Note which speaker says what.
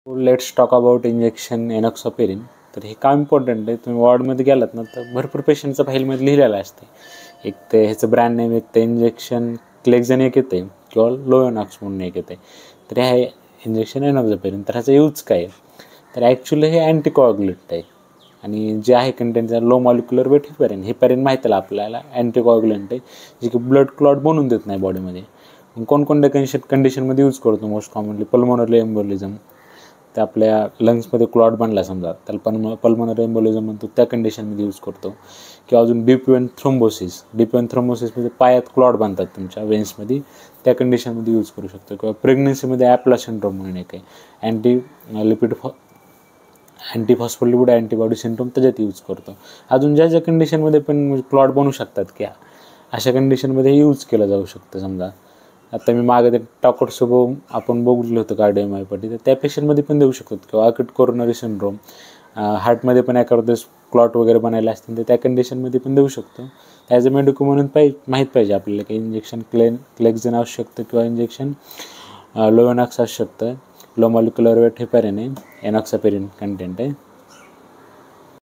Speaker 1: Let's talk about injection enoxaparin. तर हे का इम्पॉर्टंट आहे, तुम्ही वॉर्डमध्ये गेलात ना तर भरपूर पेशंटचं फाईलमध्ये लिहिलेलं असते. एक ते ह्याचं ब्रँड नेम, एक ते इंजेक्शन क्लेक्झन एक येते किंवा लोयोनॉक्स म्हणून एक येते. तर हे इंजेक्शन एनॉक्सापेरिन. तर ह्याचा यूज काय आहे, तर ॲक्च्युली हे अँटीकॉग्युलेंट आहे आणि जे आहे content low molecular weight heparin. Heparin माहिती आहे आपल्याला अँटीकॉग्युलेंट आहे, जे की ब्लड क्लॉट बनवून देत नाही बॉडीमध्ये. कोणकोणत्या कंडिशनमध्ये यूज करतो मोस्ट कॉमनली, पल्मोनरी एम्बोलिझम. ते आपल्या लंग्समध्ये क्लॉट बनला समजा, त्याला पल्मोनरी एम्बोलिझम म्हणतो, त्या कंडिशनमध्ये यूज करतो. किंवा अजून deep vein thrombosis. Deep vein थ्रोम्बोसिसमध्ये पायात क्लॉट बनतात तुमच्या वेन्समध्ये, त्या कंडिशनमध्ये यूज करू शकतो. किंवा प्रेग्नन्सीमध्ये ॲप्ला सिंड्रोम म्हणून एक आहे, अँटीफॉस्फोलिपिड अँटीबॉडी सिंड्रोम, त्याच्यात यूज करतो. अजून ज्या ज्या कंडिशनमध्ये पण क्लॉट बनू शकतात की अशा कंडिशनमध्ये यूज केलं जाऊ शकतं. समजा आता मी मागे ते टॉकटसोबत आपण बघितलं होतं कार्डिओमायोपॅथी, तर त्या पेशंटमध्ये पण देऊ शकतो. किंवा अक्यूट कोरोनरी सिंड्रोम, हार्टमध्ये पण एखादं क्लॉट वगैरे बनायला असतील तर त्या कंडिशनमध्ये पण देऊ शकतो. ॲज अ मेडिको म्हणून माहीत पाहिजे आपल्याला की इंजेक्शन क्लेक्झन असू शकतं किंवा इंजेक्शन लोयोनॉक्स असू शकतं. लो मॉलिक्युलर वेट हिपॅरिन आहे, एनॉक्सापेरिन कंटेंट आहे.